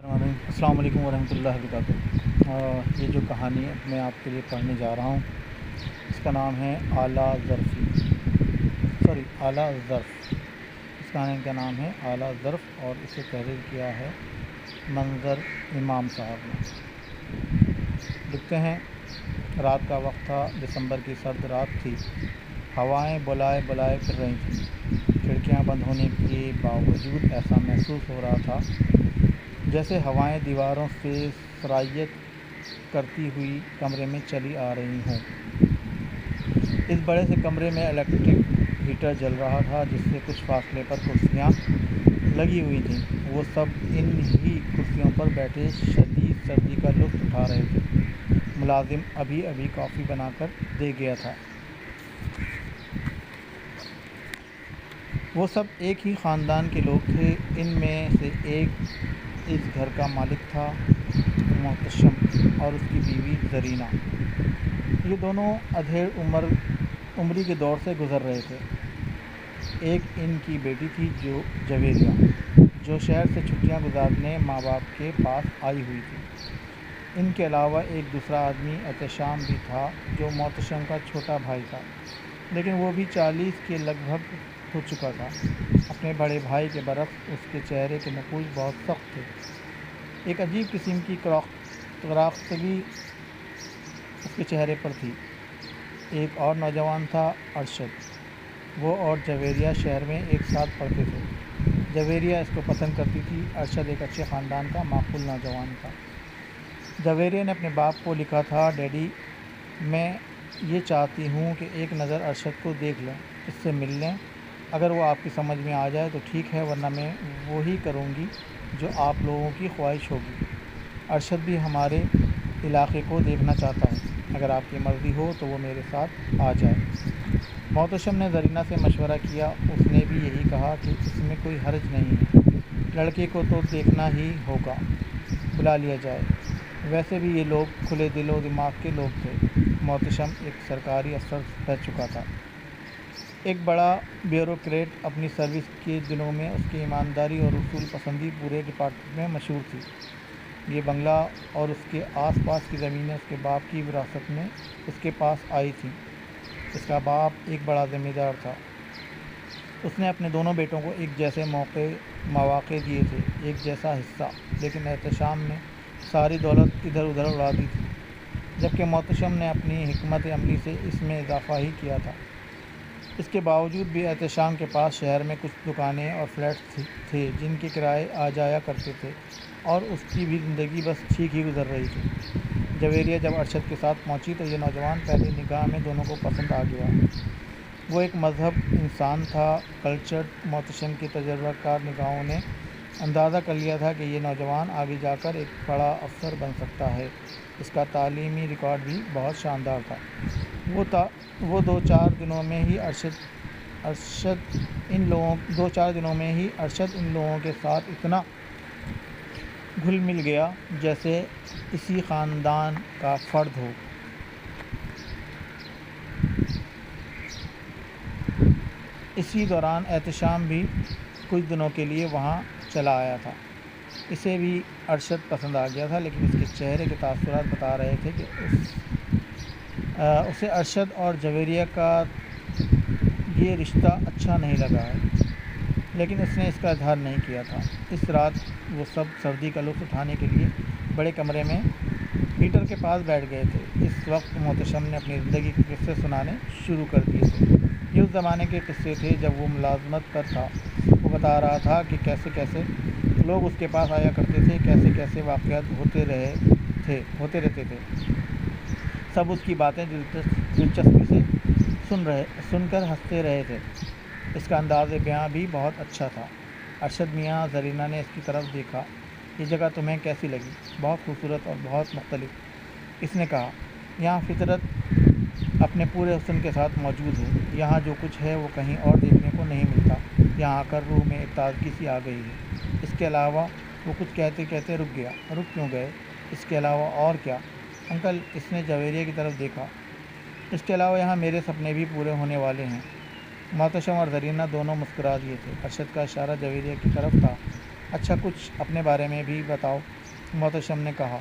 السلام علیکم ورحمۃ اللہ وبرکاتہ۔ یہ جو کہانی میں آپ کے لیے پڑھنے جا رہا ہوں اس کا نام ہے اعلیٰ ظرف۔ اس کہانی کا نام ہے اعلیٰ ظرف اور اسے تحریر کیا ہے منظر امام صاحب نے۔ لکھتے ہیں، رات کا وقت تھا، دسمبر کی سرد رات تھی۔ ہوائیں بلائے بلائے پھر رہی تھیں۔ کھڑکیاں بند ہونے کے باوجود ایسا محسوس ہو رہا تھا جیسے ہوائیں دیواروں سے سرایت کرتی ہوئی کمرے میں چلی آ رہی ہوں۔ اس بڑے سے کمرے میں الیکٹرک ہیٹر جل رہا تھا جس سے کچھ فاصلے پر کرسیاں لگی ہوئی تھیں۔ وہ سب ان ہی کرسیوں پر بیٹھے شدید سردی کا لطف اٹھا رہے تھے۔ ملازم ابھی ابھی کافی بنا کر دے گیا تھا۔ وہ سب ایک ہی خاندان کے لوگ تھے۔ ان میں سے ایک اس گھر کا مالک تھا، محتشم، اور اس کی بیوی زرینہ۔ یہ دونوں ادھیڑ عمری کے دور سے گزر رہے تھے۔ ایک ان کی بیٹی تھی جویریہ، جو شہر سے چھٹیاں گزارنے ماں باپ کے پاس آئی ہوئی تھی۔ ان کے علاوہ ایک دوسرا آدمی احتشام بھی تھا جو محتشم کا چھوٹا بھائی تھا، لیکن وہ بھی 40 کے لگ بھگ ہو چکا تھا۔ اپنے بڑے بھائی کے برعکس اس کے چہرے کے نقوش بہت سخت تھے۔ ایک عجیب قسم کی کراختگی اس کے چہرے پر تھی۔ ایک اور نوجوان تھا، ارشد۔ وہ اور جویریہ شہر میں ایک ساتھ پڑھتے تھے۔ جویریہ اس کو پسند کرتی تھی۔ ارشد ایک اچھے خاندان کا معقول نوجوان تھا۔ جویریہ نے اپنے باپ کو لکھا تھا، ڈیڈی، میں یہ چاہتی ہوں کہ ایک نظر ارشد کو دیکھ لیں، اس سے مل لیں۔ اگر وہ آپ کی سمجھ میں آ جائے تو ٹھیک ہے، ورنہ میں وہی کروں گی جو آپ لوگوں کی خواہش ہوگی۔ ارشد بھی ہمارے علاقے کو دیکھنا چاہتا ہے۔ اگر آپ کی مرضی ہو تو وہ میرے ساتھ آ جائے۔ محتشم نے زرینہ سے مشورہ کیا۔ اس نے بھی یہی کہا کہ اس میں کوئی حرج نہیں ہے، لڑکے کو تو دیکھنا ہی ہوگا، بلا لیا جائے۔ ویسے بھی یہ لوگ کھلے دل و دماغ کے لوگ تھے۔ محتشم ایک سرکاری افسر رہ چکا تھا، ایک بڑا بیوروکریٹ۔ اپنی سروس کے دنوں میں اس کی ایمانداری اور اصول پسندی پورے ڈپارٹمنٹ میں مشہور تھی۔ یہ بنگلہ اور اس کے آس پاس کی زمینیں اس کے باپ کی وراثت میں اس کے پاس آئی تھیں۔ اس کا باپ ایک بڑا ذمہ دار تھا۔ اس نے اپنے دونوں بیٹوں کو ایک جیسے مواقع دیے تھے، ایک جیسا حصہ، لیکن احتشام نے ساری دولت ادھر ادھر اڑا دی تھی، جبکہ محتشم نے اپنی حکمت عملی سے اس میں اضافہ ہی کیا تھا۔ اس کے باوجود بھی احتشام کے پاس شہر میں کچھ دکانیں اور فلیٹس تھے جن کے کرائے آ جایا کرتے تھے، اور اس کی بھی زندگی بس ٹھیک ہی گزر رہی تھی۔ جویریہ جب ارشد کے ساتھ پہنچی تو یہ نوجوان پہلی نگاہ میں دونوں کو پسند آ گیا۔ وہ ایک مہذب انسان تھا۔ کلچرڈ محتشم کی تجربہ کار نگاہوں نے اندازہ کر لیا تھا کہ یہ نوجوان آگے جا کر ایک بڑا افسر بن سکتا ہے۔ اس کا تعلیمی ریکارڈ بھی بہت شاندار تھا۔ وہ دو چار دنوں میں ہی ارشد ان لوگوں کے ساتھ اتنا گھل مل گیا جیسے اسی خاندان کا فرد ہو۔ اسی دوران احتشام بھی کچھ دنوں کے لیے وہاں چلا آیا تھا۔ اسے بھی ارشد پسند آ گیا تھا، لیکن اس کے چہرے کے تاثرات بتا رہے تھے کہ اسے ارشد اور جویریہ کا یہ رشتہ اچھا نہیں لگا ہے، لیکن اس نے اس کا اظہار نہیں کیا تھا۔ اس رات وہ سب سردی کا لطف اٹھانے کے لیے بڑے کمرے میں ہیٹر کے پاس بیٹھ گئے تھے۔ اس وقت محتشم نے اپنی زندگی کے قصے سنانے شروع کر دیے تھے۔ یہ اس زمانے کے قصے تھے جب وہ ملازمت پر تھا۔ وہ بتا رہا تھا کہ کیسے کیسے لوگ اس کے پاس آیا کرتے تھے، کیسے کیسے واقعات ہوتے رہتے تھے۔ سب اس کی باتیں دلچسپی سے سن کر ہنستے رہے تھے۔ اس کا انداز بیاں بھی بہت اچھا تھا۔ ارشد میاں، زرینہ نے اس کی طرف دیکھا۔ یہ جگہ تمہیں کیسی لگی؟ بہت خوبصورت اور بہت مختلف، اس نے کہا۔ یہاں فطرت اپنے پورے حسن کے ساتھ موجود ہے۔ یہاں جو کچھ ہے وہ کہیں اور دیکھنے کو نہیں ملتا۔ یہاں آ کر روح میں ایک تازگی سی آ گئی ہے۔ اس کے علاوہ، وہ کچھ کہتے کہتے رک گیا۔ رک کیوں گئے؟ اس کے علاوہ اور کیا؟ انکل، اس نے جویریہ کی طرف دیکھا۔ اس کے علاوہ یہاں میرے سپنے بھی پورے ہونے والے ہیں۔ محتشم اور زرینہ دونوں مسکرا دیے تھے۔ ارشد کا اشارہ جویریہ کی طرف تھا۔ اچھا کچھ اپنے بارے میں بھی بتاؤ۔ محتشم نے کہا،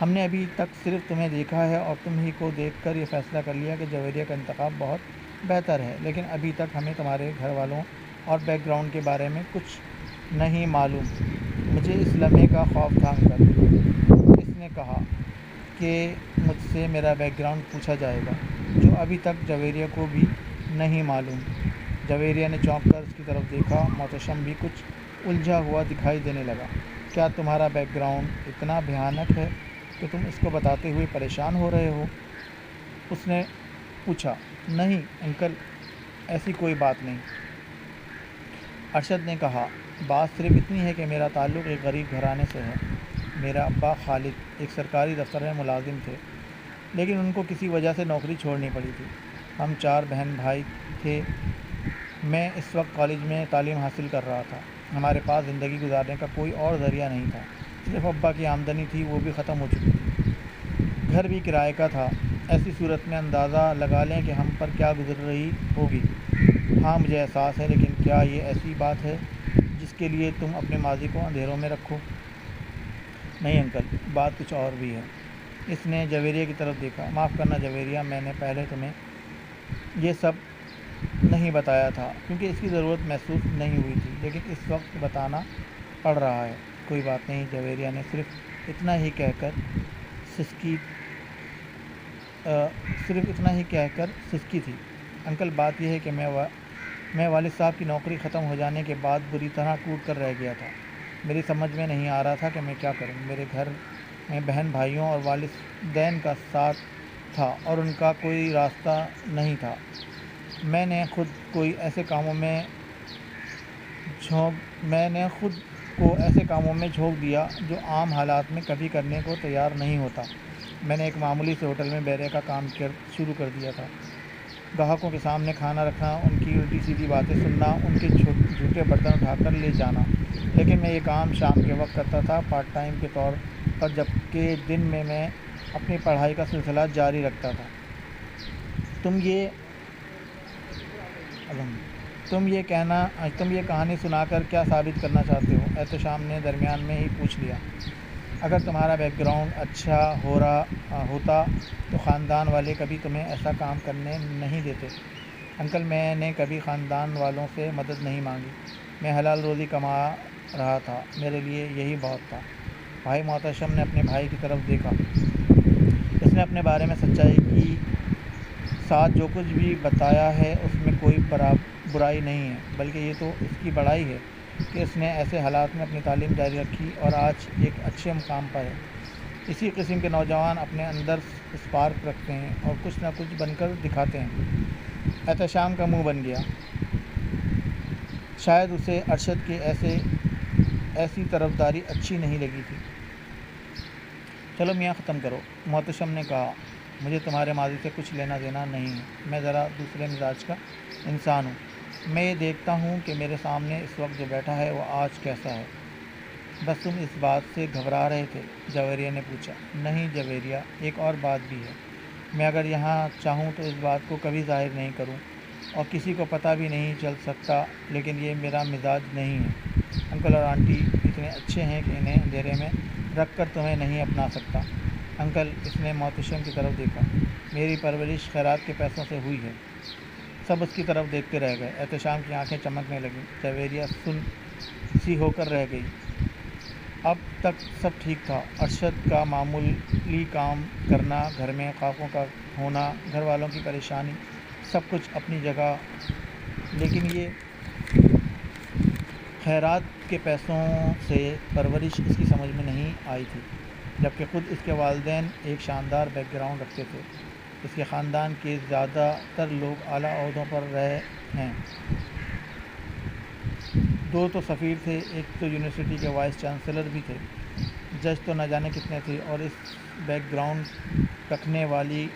ہم نے ابھی تک صرف تمہیں دیکھا ہے اور تم ہی کو دیکھ کر یہ فیصلہ کر لیا کہ جویریہ کا انتخاب بہت بہتر ہے، لیکن ابھی تک ہمیں تمہارے گھر والوں اور بیک گراؤنڈ کے بارے میں کچھ نہیں معلوم۔ مجھے اس لمحے کا خوف تھا انکل، اس نے کہا، کہ مجھ سے میرا بیک گراؤنڈ پوچھا جائے گا، جو ابھی تک جویریہ کو بھی نہیں معلوم۔ جویریہ نے چونک کر اس کی طرف دیکھا۔ محتشم بھی کچھ الجھا ہوا دکھائی دینے لگا۔ کیا تمہارا بیک گراؤنڈ اتنا بھیانک ہے کہ تم اس کو بتاتے ہوئے پریشان ہو رہے ہو؟ اس نے پوچھا۔ نہیں انکل، ایسی کوئی بات نہیں، ارشد نے کہا، بات صرف اتنی ہے کہ میرا تعلق ایک غریب گھرانے سے ہے۔ میرا ابا خالد ایک سرکاری دفتر میں ملازم تھے، لیکن ان کو کسی وجہ سے نوکری چھوڑنی پڑی تھی۔ ہم 4 بہن بھائی تھے۔ میں اس وقت کالج میں تعلیم حاصل کر رہا تھا۔ ہمارے پاس زندگی گزارنے کا کوئی اور ذریعہ نہیں تھا، صرف ابا کی آمدنی تھی، وہ بھی ختم ہو چکی تھی۔ گھر بھی کرائے کا تھا۔ ایسی صورت میں اندازہ لگا لیں کہ ہم پر کیا گزر رہی ہوگی۔ ہاں مجھے احساس ہے، لیکن کیا یہ ایسی بات ہے جس کے لیے تم اپنے ماضی کو اندھیروں میں رکھو؟ نہیں انکل، بات کچھ اور بھی ہے۔ اس نے جویریہ کی طرف دیکھا۔ معاف کرنا جویریہ، میں نے پہلے تمہیں یہ سب نہیں بتایا تھا کیونکہ اس کی ضرورت محسوس نہیں ہوئی تھی، لیکن اس وقت بتانا پڑ رہا ہے۔ کوئی بات نہیں، جویریہ نے صرف اتنا ہی کہہ کر سسکی تھی۔ انکل بات یہ ہے کہ میں والد صاحب کی نوکری ختم ہو جانے کے بعد بری طرح ٹوٹ کر رہ گیا تھا۔ میری سمجھ میں نہیں آ رہا تھا کہ میں کیا کروں۔ میرے گھر میں بہن بھائیوں اور والدین کا ساتھ تھا اور ان کا کوئی راستہ نہیں تھا۔ میں نے خود کو ایسے کاموں میں جھونک دیا جو عام حالات میں کبھی کرنے کو تیار نہیں ہوتا۔ میں نے ایک معمولی سے ہوٹل میں بیرے کا کام شروع کر دیا تھا۔ گاہکوں کے سامنے کھانا رکھنا، ان کی الٹی سیدھی باتیں سننا، ان کے جھوٹے برتن اٹھا کر لے جانا۔ لیکن میں یہ کام شام کے وقت کرتا تھا، پارٹ ٹائم کے طور پر، جبکہ دن میں اپنی پڑھائی کا سلسلہ جاری رکھتا تھا۔ تم یہ کہانی سنا کر کیا ثابت کرنا چاہتے ہو؟ احتشام نے درمیان میں ہی پوچھ لیا۔ اگر تمہارا بیک گراؤنڈ اچھا ہوتا تو خاندان والے کبھی تمہیں ایسا کام کرنے نہیں دیتے۔ انکل میں نے کبھی خاندان والوں سے مدد نہیں مانگی۔ میں حلال روزی کما رہا تھا، میرے لیے یہی بہت تھا۔ بھائی محتشم نے اپنے بھائی کی طرف دیکھا۔ اس نے اپنے بارے میں سچائی کے ساتھ جو کچھ بھی بتایا ہے اس میں کوئی برائی نہیں ہے، بلکہ یہ تو اس کی بڑائی ہے کہ اس نے ایسے حالات میں اپنی تعلیم جاری رکھی اور آج ایک اچھے مقام پر ہے۔ اسی قسم کے نوجوان اپنے اندر اسپارک رکھتے ہیں اور کچھ نہ کچھ بن کر دکھاتے ہیں۔ احتشام کا منہ بن گیا۔ شاید اسے ارشد کی ایسی طرفداری اچھی نہیں لگی تھی۔ چلو میاں ختم کرو، محتشم نے کہا، مجھے تمہارے ماضی سے کچھ لینا دینا نہیں ہے۔ میں ذرا دوسرے مزاج کا انسان ہوں۔ میں یہ دیکھتا ہوں کہ میرے سامنے اس وقت جو بیٹھا ہے وہ آج کیسا ہے۔ بس تم اس بات سے گھبرا رہے تھے؟ جویریہ نے پوچھا۔ نہیں جویریہ، ایک اور بات بھی ہے۔ میں اگر یہاں چاہوں تو اس بات کو کبھی ظاہر نہیں کروں اور کسی کو پتہ بھی نہیں چل سکتا، لیکن یہ میرا مزاج نہیں ہے۔ انکل اور آنٹی اتنے اچھے ہیں کہ انہیں اندھیرے میں رکھ کر تمہیں نہیں اپنا سکتا۔ انکل، اس نے محتشم کی طرف دیکھا، میری پرورش خیرات کے پیسوں سے ہوئی ہے۔ سب اس کی طرف دیکھتے رہ گئے۔ احتشام کی آنکھیں چمکنے لگیں۔ جویریہ سن سی ہو کر رہ گئی۔ اب تک سب ٹھیک تھا۔ ارشد کا معمولی کام کرنا، گھر میں خاکوں کا ہونا، گھر والوں کی پریشانی، سب کچھ اپنی جگہ، لیکن یہ خیرات کے پیسوں سے پرورش اس کی سمجھ میں نہیں آئی تھی، جبکہ خود اس کے والدین ایک شاندار بیک گراؤنڈ رکھتے تھے۔ اس کے خاندان کے زیادہ تر لوگ اعلیٰ عہدوں پر رہے ہیں۔ 2 تو سفیر تھے، ایک تو یونیورسٹی کے وائس چانسلر بھی تھے، جج تو نہ جانے کتنے تھے، اور اس بیک گراؤنڈ رکھنے والی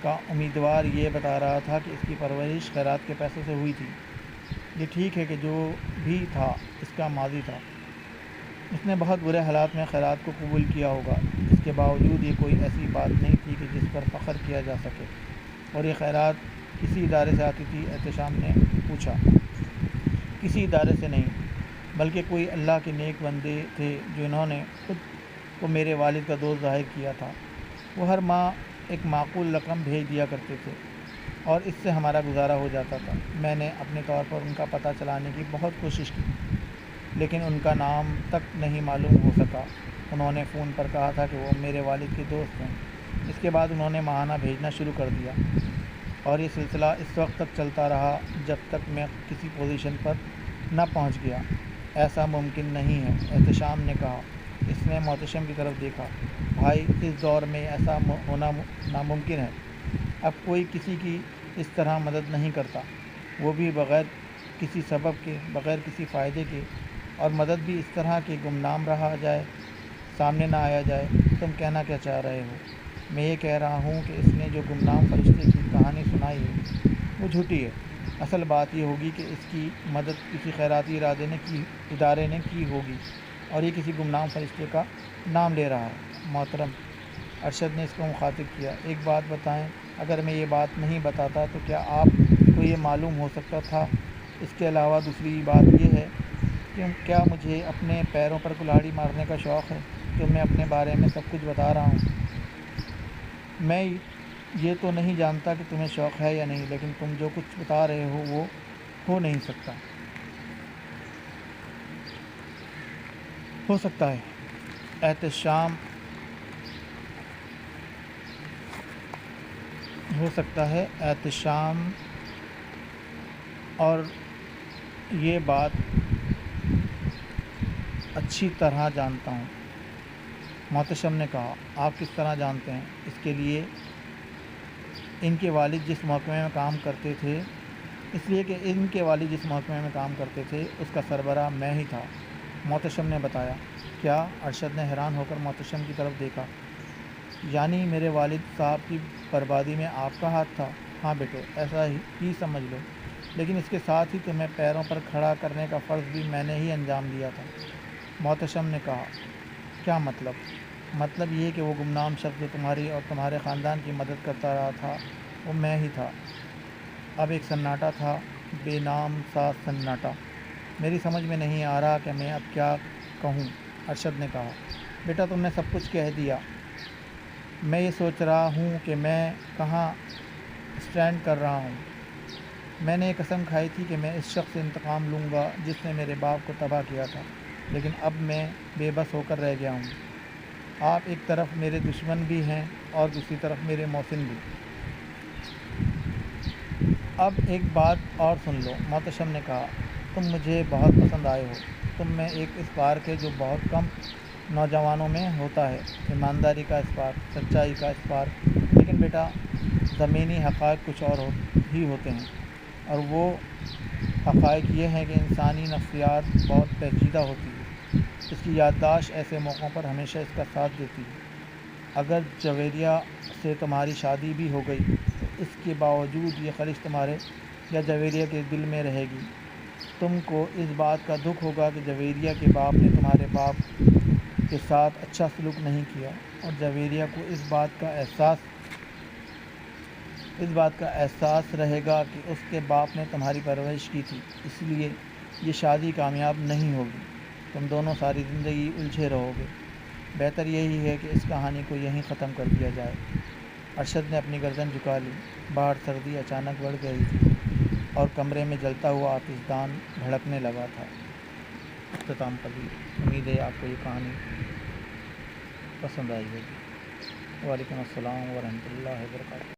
کا امیدوار یہ بتا رہا تھا کہ اس کی پرورش خیرات کے پیسوں سے ہوئی تھی۔ یہ ٹھیک ہے کہ جو بھی تھا اس کا ماضی تھا۔ اس نے بہت برے حالات میں خیرات کو قبول کیا ہوگا، اس کے باوجود یہ کوئی ایسی بات نہیں تھی کہ جس پر فخر کیا جا سکے۔ اور یہ خیرات کسی ادارے سے آتی تھی؟ احتشام نے پوچھا۔ کسی ادارے سے نہیں، بلکہ کوئی اللہ کے نیک بندے تھے جنہوں نے خود کو میرے والد کا دوست ظاہر کیا تھا۔ وہ ہر ماہ ایک معقول رقم بھیج دیا کرتے تھے اور اس سے ہمارا گزارا ہو جاتا تھا۔ میں نے اپنے طور پر ان کا پتہ چلانے کی بہت کوشش کی، لیکن ان کا نام تک نہیں معلوم ہو سکا۔ انہوں نے فون پر کہا تھا کہ وہ میرے والد کے دوست ہیں۔ اس کے بعد انہوں نے ماہانہ بھیجنا شروع کر دیا اور یہ سلسلہ اس وقت تک چلتا رہا جب تک میں کسی پوزیشن پر نہ پہنچ گیا۔ ایسا ممکن نہیں ہے، احتشام نے کہا۔ اس نے محتشم کی طرف دیکھا۔ بھائی، اس دور میں ایسا ہونا ناممکن ہے۔ اب کوئی کسی کی اس طرح مدد نہیں کرتا، وہ بھی بغیر کسی سبب کے، بغیر کسی فائدے کے، اور مدد بھی اس طرح کہ گمنام رہا جائے، سامنے نہ آیا جائے۔ تم کہنا کیا چاہ رہے ہو؟ میں یہ کہہ رہا ہوں کہ اس نے جو گمنام فرشتے کی کہانی سنائی ہے وہ جھوٹی ہے۔ اصل بات یہ ہوگی کہ اس کی مدد کسی خیراتی ادارے نے کی ہوگی اور یہ کسی گمنام فرشتے کا نام لے رہا ہے۔ محترم، ارشد نے اس کو مخاطب کیا، ایک بات بتائیں، اگر میں یہ بات نہیں بتاتا تو کیا آپ کو یہ معلوم ہو سکتا تھا؟ اس کے علاوہ دوسری بات یہ ہے کہ کیا مجھے اپنے پیروں پر کلاڑی مارنے کا شوق ہے کہ میں اپنے بارے میں سب کچھ بتا رہا ہوں؟ میں یہ تو نہیں جانتا کہ تمہیں شوق ہے یا نہیں، لیکن تم جو کچھ بتا رہے ہو وہ ہو نہیں سکتا۔ ہو سکتا ہے احتشام، اور یہ بات اچھی طرح جانتا ہوں۔ محتشم نے کہا، آپ کس طرح جانتے ہیں؟ اس لیے کہ ان کے والد جس محکمے میں کام کرتے تھے اس کا سربراہ میں ہی تھا، محتشم نے بتایا۔ کیا؟ ارشد نے حیران ہو کر محتشم کی طرف دیکھا۔ یعنی میرے والد صاحب کی بربادی میں آپ کا ہاتھ تھا؟ ہاں بیٹے، ایسا ہی سمجھ لو، لیکن اس کے ساتھ ہی تمہیں پیروں پر کھڑا کرنے کا فرض بھی میں نے ہی انجام دیا تھا۔ محتشم نے کہا، کیا مطلب؟ مطلب یہ کہ وہ گمنام شخص جو تمہاری اور تمہارے خاندان کی مدد کرتا رہا تھا وہ میں ہی تھا۔ اب ایک سناٹا تھا، بے نام سا سناٹا۔ میری سمجھ میں نہیں آ رہا کہ میں اب کیا کہوں، ارشد نے کہا۔ بیٹا، تم نے سب کچھ کہہ دیا۔ میں یہ سوچ رہا ہوں کہ میں کہاں اسٹینڈ کر رہا ہوں۔ میں نے یہ قسم کھائی تھی کہ میں اس شخص سے انتقام لوں گا جس نے میرے باپ کو تباہ کیا تھا، لیکن اب میں بے بس ہو کر رہ گیا ہوں۔ آپ ایک طرف میرے دشمن بھی ہیں اور دوسری طرف میرے محسن بھی۔ اب ایک بات اور سن لو، محتشم نے کہا، تم مجھے بہت پسند آئے ہو۔ تم میں ایک اسپارک ہے جو بہت کم نوجوانوں میں ہوتا ہے، ایمانداری کا اسپارک، سچائی کا اسپارک۔ لیکن بیٹا، زمینی حقائق کچھ اور ہی ہوتے ہیں، اور وہ حقائق یہ ہیں کہ انسانی نفسیات بہت پیچیدہ ہوتی ہے۔ اس کی یادداشت ایسے موقعوں پر ہمیشہ اس کا ساتھ دیتی ہے۔ اگر جویریہ سے تمہاری شادی بھی ہو گئی تو اس کے باوجود یہ خلش تمہارے یا جویریہ کے دل میں رہے گی۔ تم کو اس بات کا دکھ ہوگا کہ جویریہ کے باپ نے تمہارے باپ کے ساتھ اچھا سلوک نہیں کیا، اور جویریہ کو اس بات کا احساس رہے گا کہ اس کے باپ نے تمہاری پرورش کی تھی، اس لیے یہ شادی کامیاب نہیں ہوگی۔ تم دونوں ساری زندگی الجھے رہو گے۔ بہتر یہی ہے کہ اس کہانی کو یہیں ختم کر دیا جائے۔ ارشد نے اپنی گردن جھکا لی۔ باہر سردی اچانک بڑھ گئی تھی اور کمرے میں جلتا ہوا آتش دان بھڑکنے لگا تھا۔ اختتام پذیر۔ امید ہے آپ کو یہ کہانی پسند آئی ہوگی۔ وعلیکم السلام ورحمۃ اللہ وبرکاتہ۔